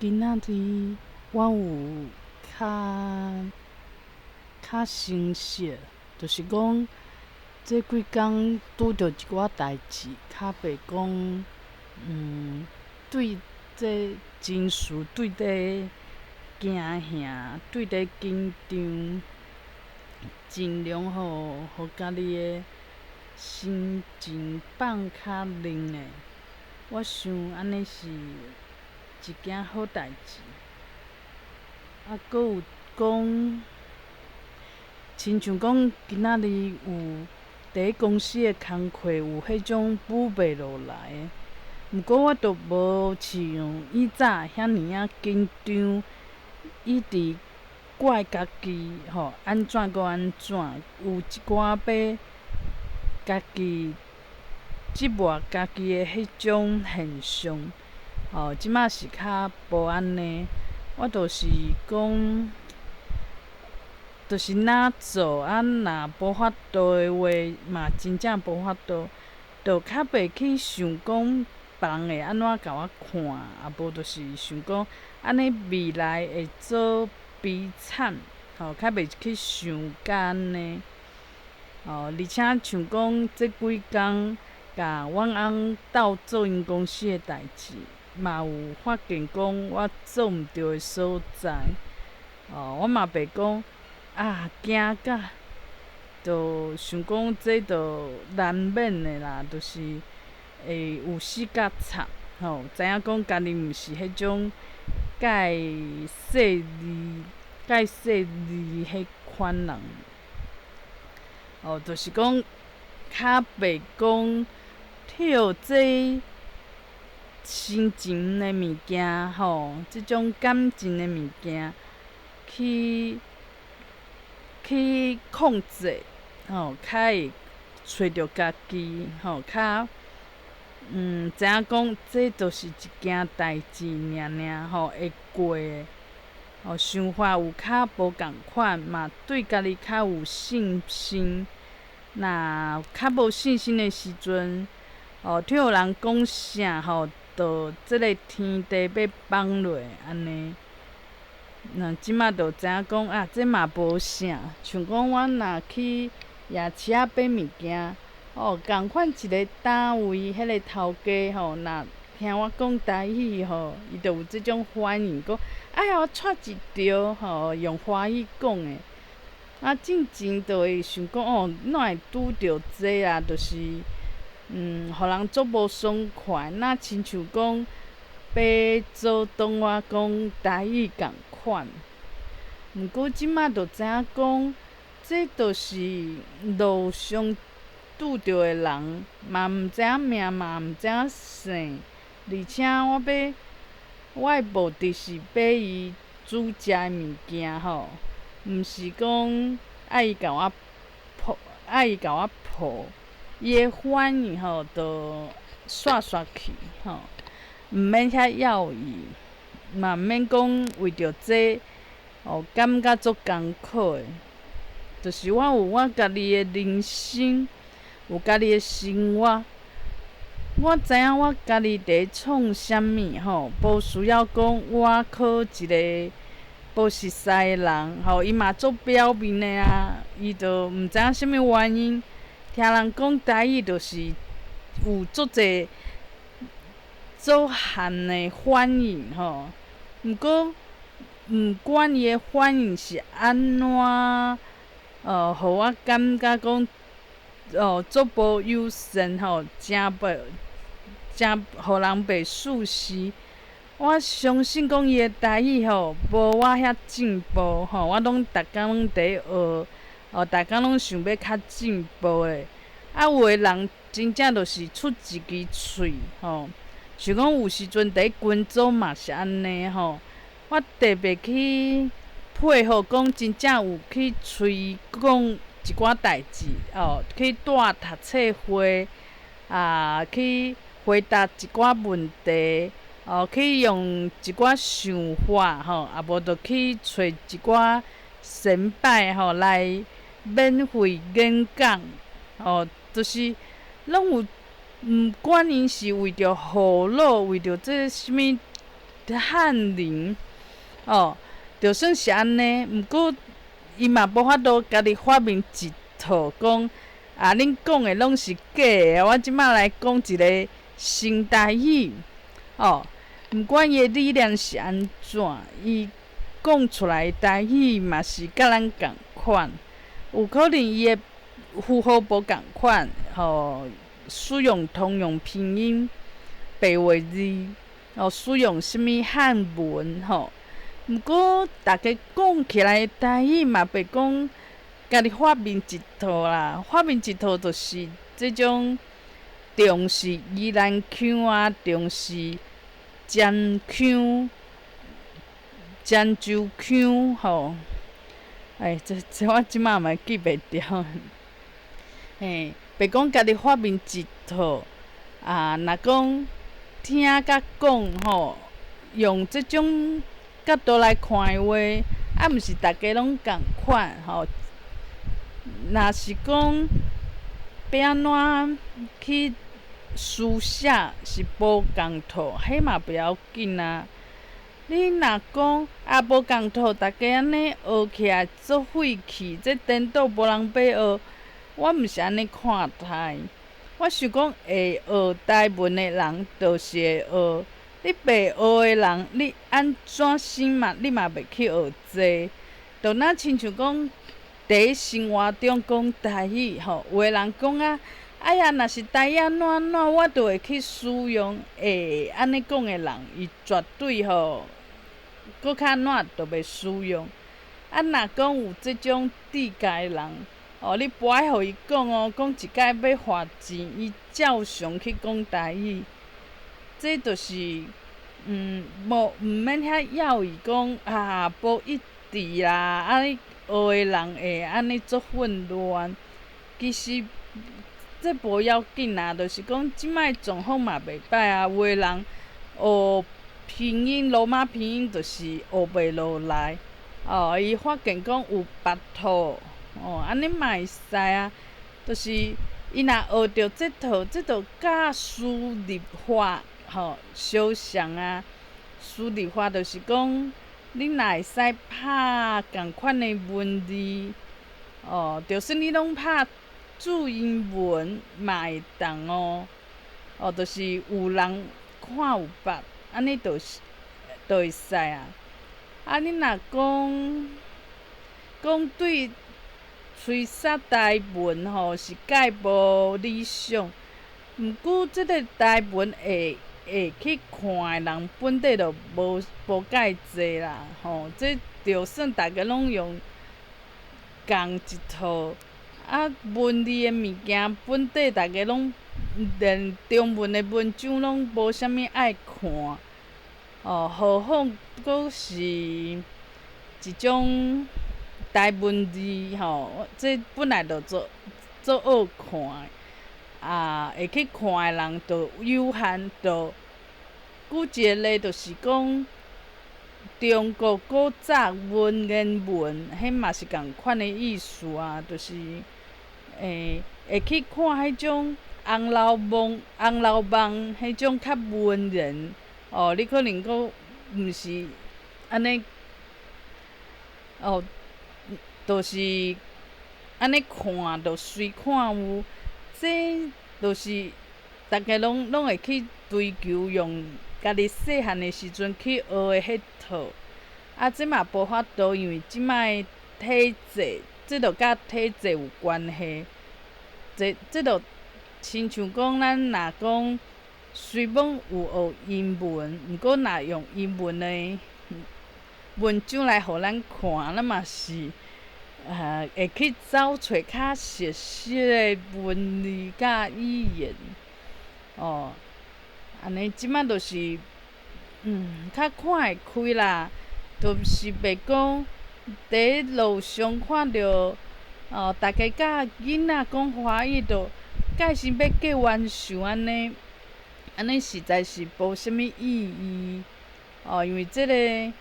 今仔日我有较生气，就是讲这几工拄着一寡代志，较袂讲对这情绪对咧惊吓，对咧紧张，尽量互家己的心情放较冷诶。我想安尼是一件好代志。啊，搁有讲，亲像讲今仔日有伫咧公司的工课有迄种补袂落来的，毋过我着无像以早遐尔啊紧张，一直怪家己安怎搁安怎，有一寡要家己折磨家己的迄种现象。即马是较无安尼，我就是讲，就是哪做啊，若无法度的话嘛，真正无法度，着较袂去想讲别人会安怎甲我看，啊无就是想讲安尼未来会做悲惨，较袂去想甲安尼。而且像讲这几工，甲阮翁斗做因公司的代志，嘛有发现讲我做毋对的所在。我嘛袂讲惊甲，着想讲这着难免的啦，就是会有死甲惨。知影讲家己毋是迄种介细腻迄款人。就是讲较袂讲摕这心情的物件，即种感情的物件去控制，较会找着家己，较知影讲这就是一件代志尔，会过的。想法有较无共款，嘛对家己较有信心。若较无信心的时阵，听有人讲啥，着即个天地要放落安尼。即马着知影讲这嘛无啥，像讲我若去夜市仔买物件，共款一个单位，迄个头家若听我讲台语，伊着有即种反应，讲哎呀，带一条，用华语讲的。进前就会想讲哪会拄着这啊？就是互人足无爽快。亲像讲要做当我讲台语共款。毋过即马就知影讲，这就是路上拄着的人，嘛毋知影命，嘛毋知影姓。而且我的目的是买伊煮食的物件，毋是讲爱伊甲我抱，伊的反应就煞去，毋免遐要伊，嘛毋免讲为着这感觉足艰苦的。就是我有我家己的人生，有家己的生活。我知影我家己伫咧创啥物，无需要讲我靠一个无熟识的人，伊嘛做表面的啊，伊就毋知影啥物原因，听人讲台语就是有足侪做限的反应，毋过毋管伊的反应是安怎，互我感觉讲足无友善，真互人袂舒适。我相信讲伊的台语无我遐进步，我拢逐工拢伫咧学，逐工拢想要较进步的。有的人真正就是出一支喙，像讲有时阵伫咧群组嘛是安尼，我特别去配合，讲真正有去喙讲一寡代志，去带读册会，去回答一寡问题，去用一寡想法，啊无就去找一寡前辈来免费演讲，就是拢有，毋管因是为着护老，为着这啥物翰林，就算是安尼，毋过伊嘛无法度家己发明一套讲恁讲诶拢是假诶，我即摆来讲一个新台语，毋管伊诶理念是安怎，伊讲出来诶台语嘛是甲咱共款，有可能伊诶符号无共款，使用通用拼音、白话字，使用啥物汉文，毋过大家讲起来台语嘛袂讲家己发明一套啦，发明一套就是即种重视宜兰腔啊，重视漳腔、漳州腔，这我即摆嘛记袂牢。袂讲家己发明一套若讲听甲讲，用即种角度来看的话，毋是大家拢共款，若是讲要安怎去书写是无共套，迄嘛袂要紧啊。你若讲无共套，大家安尼学起来做废气，这颠倒无人要学。我毋是安尼看待，我想讲会学台文的人，就是会学。你袂学的人，你安怎生嘛，你嘛袂去学这。就若亲像讲，伫咧生活中讲台语，有的人讲哎呀，若是台语安怎安怎，我就会去使用。会安尼讲的人，伊绝对搁较安怎就袂使用。若讲有即种智界的人，你不爱互伊讲讲一届要罚钱，伊照常去讲台语，这就是毋免遐要伊讲无一致啦，安尼学的人会安尼做混乱。其实这无要紧啦，就是讲即摆状况嘛袂歹啊，有的人学拼音罗马拼音就是学袂落来，伊发现讲有别套。安尼嘛会使啊，就是伊若学着这套，甲私立化相像啊。私立化就是讲，你若会使拍共款的文字，就算你拢拍注音文嘛会当就是有人看有捌，安尼就会使啊。你若讲对吹煞台文是介无理想，毋过即个台文会去看的人本底就无介济啦，这就算大家拢用共一套，文字的物件本底大家拢连中文的文章拢无啥物爱看，何况阁是一种台文字，这本来就做好看会去看的人就有限。就举一个例，就是讲中国古早文言文，迄嘛是共款的意思啊，就是会去看迄种红楼梦、迄种较文人，你可能阁毋是安尼，就是安尼看，就随看有，这就是大家拢会去追求用家己细汉的时阵去学的迄套。这嘛无法度，因为即摆体制，这着甲体制有关系。这着亲像讲，咱若讲虽讲有学英文，毋过若用英文的文章来互咱看，咱嘛是会去找找较熟悉的文字甲语言。安尼即摆就是较看会开啦，就是袂讲伫路上看着大家甲囡仔讲华语，就介是要过弯想安尼实在是无啥物意义。因为即个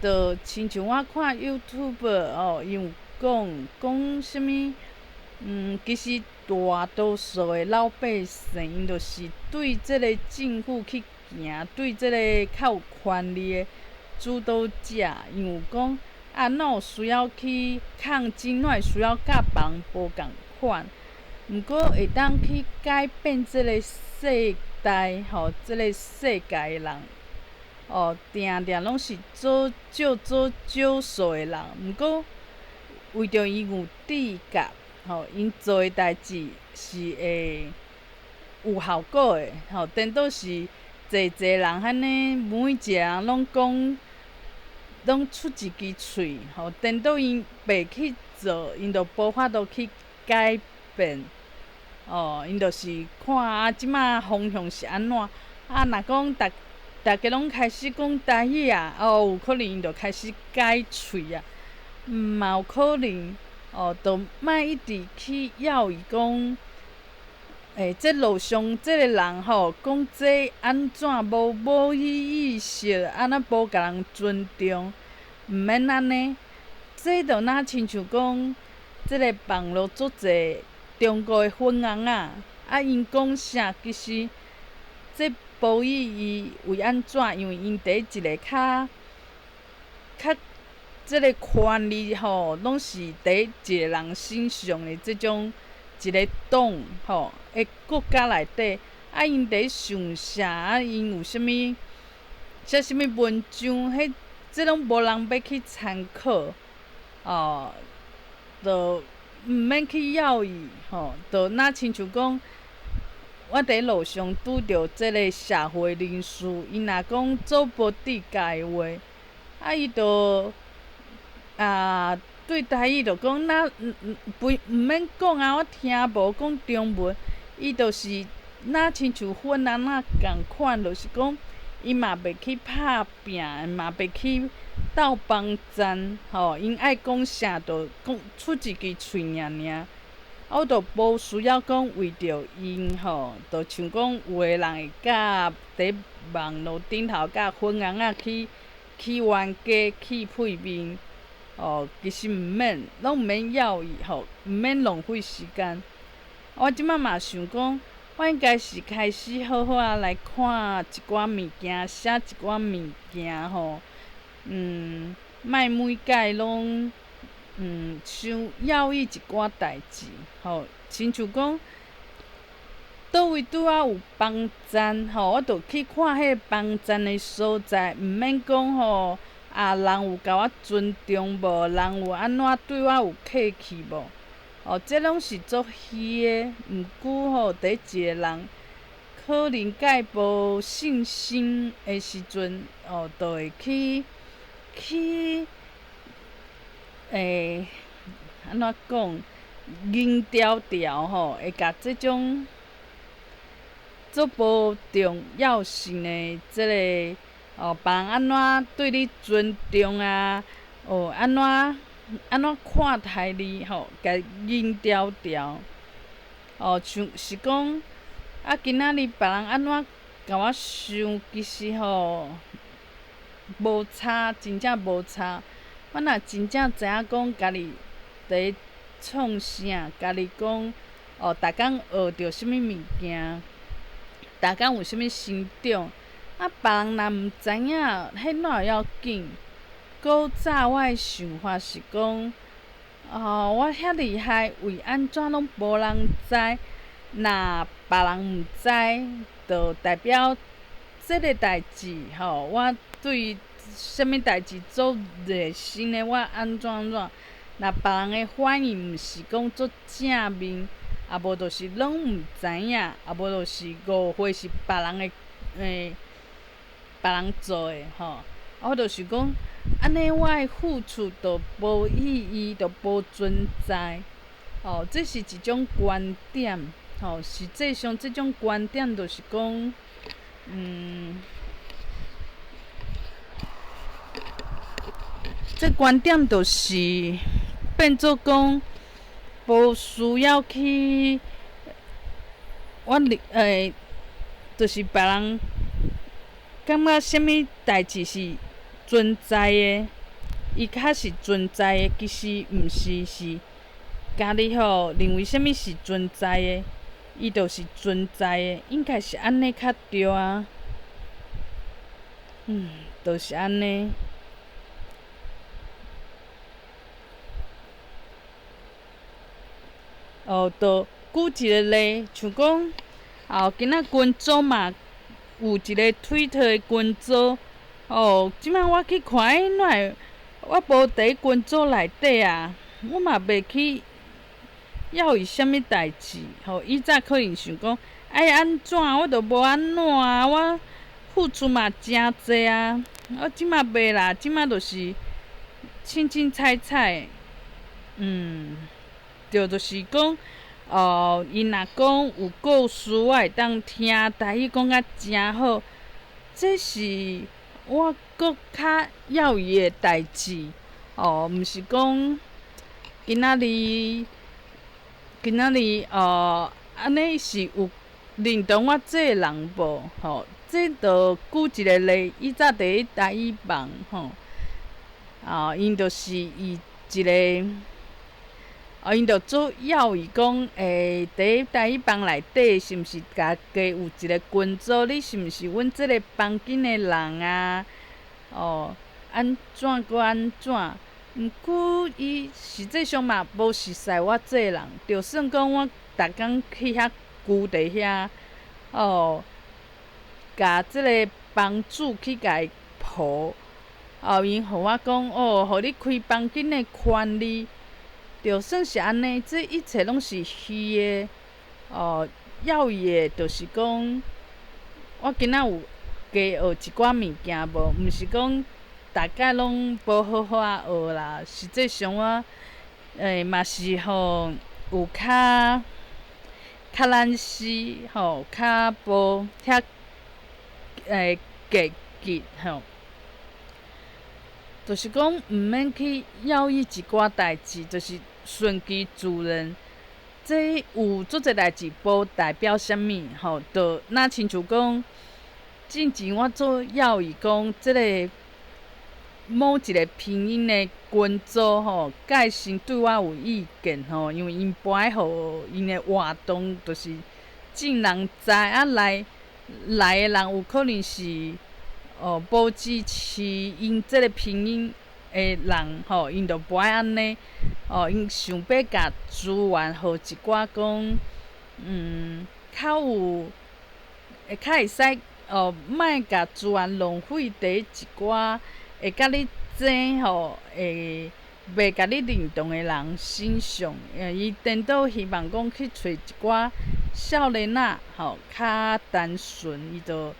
就亲像我看 YouTube 伊有讲啥物，其实大多数的老百姓，因就是对即个政府去行，对即个较有权力的指导者，因为讲哪有需要去抗争，哪会需要甲别人无共款。毋过会当去改变即个世代即个世界的人，定定拢是少数的人。毋过为着因有志甲，因做的代志是会有效果的，颠倒是济人安尼，每一个人拢出一支喙，颠倒因袂去做，因就无法度去改变。因就是看即马方向是安怎。若讲大家拢开始讲台语啊，有可能因就开始改喙啊，嘛有可能，就莫一直去要伊讲，这路上这个人讲这安怎无意识，安那无甲人尊重，毋免安尼。这就若亲像讲，这个网络足侪中国的粉红仔，因讲啥，其实这无意义为安怎？因为因伫一个较即个权利拢是伫一个人身上的即种一个党的国家内底，因伫上啥，因有啥物写啥物文章，即拢无人要去参考，就毋免去要伊，就若亲像讲，我伫路上拄着即个社会人士，因若讲做无底界的话，伊就对台语就讲，毋免讲啊，我听无讲中文，伊就是若亲像粉红仔共款，就是讲，伊嘛袂去拍拼，嘛袂去斗帮战，因爱讲啥就讲出一支喙尔。我就无需要讲为着因，就像讲有个人会甲伫网络顶头甲粉红仔去冤家去配面，其实毋免，拢毋免要伊，毋免浪费时间。我即摆嘛想讲，我应该是开始好好来看一寡物件，写一寡物件，莫每届拢想要伊一寡代志，亲像讲倒位拄仔有帮战，我就去看迄个帮战的所在，毋免讲人有甲我尊重无，人有安怎对我有客气无，这拢是足虚的。毋过伫一个人可能介无信心的时阵，就会去安怎讲，硬条会甲即种足无重要性的即个别人安怎对你尊重啊，安怎看待你甲硬条，像是讲今仔日别人安怎甲我想，其实无差，真正无差。我若真正知影讲家己伫创啥，家己讲逐工学着啥物物件，逐工有啥物成长，别人若毋知影，迄哪会要紧？古早我的想法是讲，我遐厉害，为安怎拢无人知？若别人毋知，就代表即个代志我对啥物代志做热心的，我安怎。若别人的反应毋是讲足正面，无就是拢毋知影，无就是误会是别人的别人做的我就是讲，安尼我的付出就无意义，就无存在。这是一种观点。实际上，这种观点就是讲，这观点就是变做讲，无需要去就是别人感觉啥物代志是存在的，伊较是存在的，其实毋是，是家己认为啥物是存在的，伊就是存在的，应该是安尼较对啊。就是安尼。就举一个例，像讲，今仔群组嘛，有一个推特的群组，即摆我去看，哪会我无伫群组内底啊，我嘛袂去要伊啥物代志。伊早可能想讲，爱安怎，我著无安怎啊，我付出嘛诚济啊，我即摆袂啦，即摆就是凊凊彩彩，就是讲，伊若讲有故事，我会当听，台语讲甲诚好，这是我搁较要伊的代志。毋是讲今仔日安尼是有认同我这个人无？这著举一个例，伊早伫咧台语网因就是伊一个。因着做要伊讲，伫台语房内底是毋是家己有一个群组？你是毋是阮即个房间的人啊？安怎搁安怎？毋过伊实际上嘛无熟悉我这个人，就算讲我逐工去遐居伫遐，甲即个房主去甲伊抱，因互我讲，互你开房间的权利。就算是安尼，这一切拢是虚的。要伊的，就是讲，我今仔有加学一寡物件无？毋是讲大概拢无好好啊学啦。实际上我，嘛是有较懒死，较无遐积极就是讲毋免去要伊一寡代志，就是顺其自然。这有做者代志无代表啥物，就若亲像讲，之前我做要伊讲即个某一个拼音的群组，介先对我有意见，因为因搬来互因的活动，就是众人知来的人有可能是。无支持因即个拼音的人，因就不爱安尼。因想要甲资源互一寡讲，较有，较会使，莫甲资源浪费伫一寡会甲你争，会袂甲你认同的人身上。伊颠倒希望讲去找一寡少年仔，较单纯，伊就，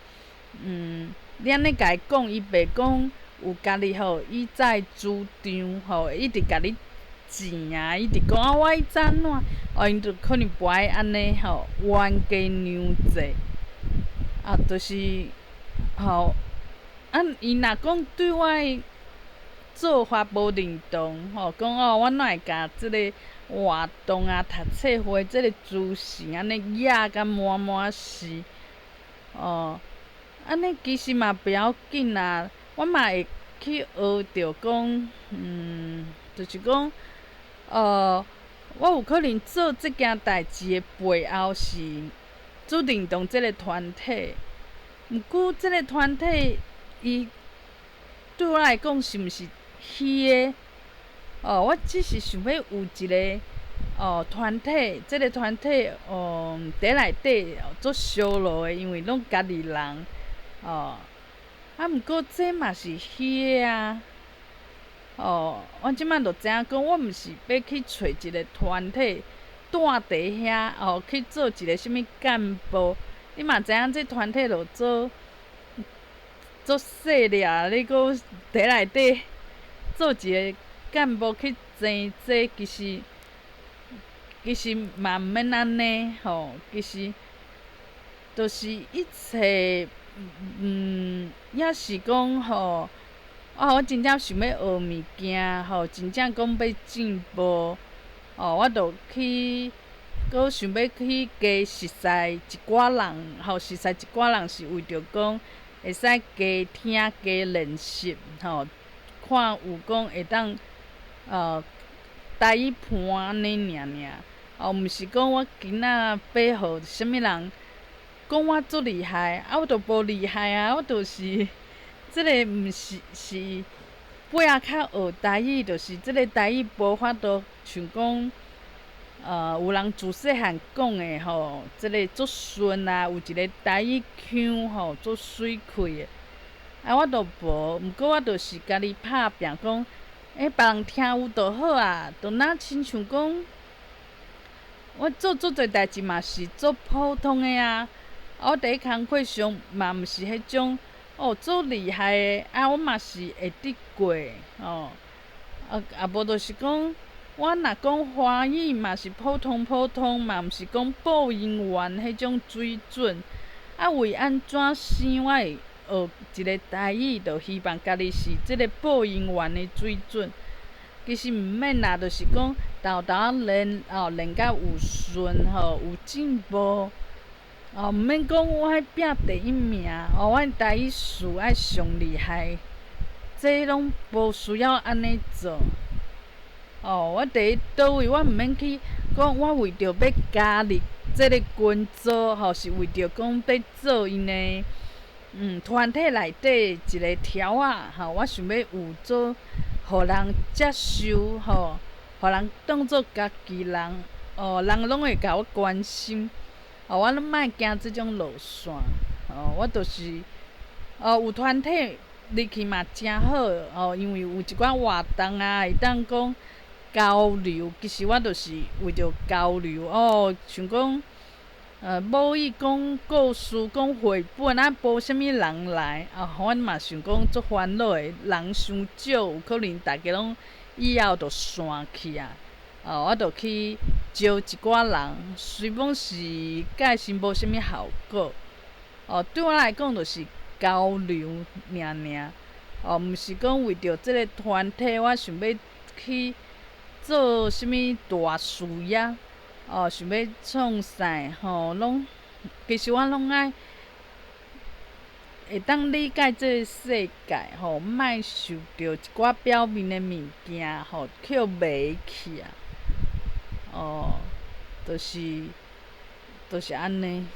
你安尼甲伊讲，伊袂讲有家己伊在主张，一直甲你钱啊，一直讲我怎安怎，因就可能不爱安尼冤家娘济，就是，伊若讲对我的做法无认同，讲我哪会甲即个活动啊、读册会即个资讯安尼压甲满满是，安尼其实嘛不要紧啦，我嘛会去学着讲，就是讲，我有可能做即件代志的背后是做认同即个团体，毋过即个团体伊对我来讲是毋是虚的？我只是想要有一个团体，即个团体伫内底做烧脑的，因为拢家己人。毋过这嘛是虚的啊！我即摆就知影讲，我毋是要去找一个团体，住伫遐，去做一个啥物干部。你嘛知影，这团体就做细粒，你搁伫内底做一个干部去争这，其实嘛毋免安尼，其实就是一切。也是讲我真正想要学物件，真正讲要进步，我就去，搁想要去加熟悉一寡人，熟悉一寡人是为着讲会使加听、加练习，看有讲会当台语伴安尼尔，毋是讲我今仔要互啥物人。讲我足厉害，我著无厉害啊！我著是即个毋是尾仔较学台语，就是即个台语无法度像讲，有人自细汉讲的吼，即个足顺啊，有一个台语腔吼，足水气的。啊，我都无，毋过我就是家己拍拼讲，别人听有就好啊，就若亲像讲，我做足侪代志嘛是足普通的啊。啊，我伫咧工课上嘛毋是迄种足厉害的，啊，我嘛是会得过哦。啊无就是讲，我若讲华语嘛是普通普通，嘛毋是讲播音员迄种水准。啊，为安怎生我会学一个台语，就希望家己是即个播音员的水准。其实毋免啦，就是讲豆豆练练甲有顺吼，有进步。毋免讲我爱拼第一名，阮台语词爱上厉害，这拢无需要安尼做。我伫咧倒位，我毋免去讲，我为着要加入即个群组，是为着讲要做因的团体内底一个条仔，我想要有做，互人接受，互人当作家己人，人拢会甲我关心。我拢莫行即种路线，我就是有团体入去嘛真好，因为有一寡活动啊，会当讲交流。其实我就是为着交流像讲母语讲故事、讲绘本啊，无啥物人来阮嘛想讲足烦恼的，人伤少，有可能大家拢以后就散去啊。我就去招一寡人，虽讲是介是无啥物效果，对我来讲就是交流尔，毋是讲为着即个团体，我想要去做啥物大事业，想要创啥拢其实我拢爱会当理解即个世界莫受着一寡表面的物件去互迷去啊。就是安尼。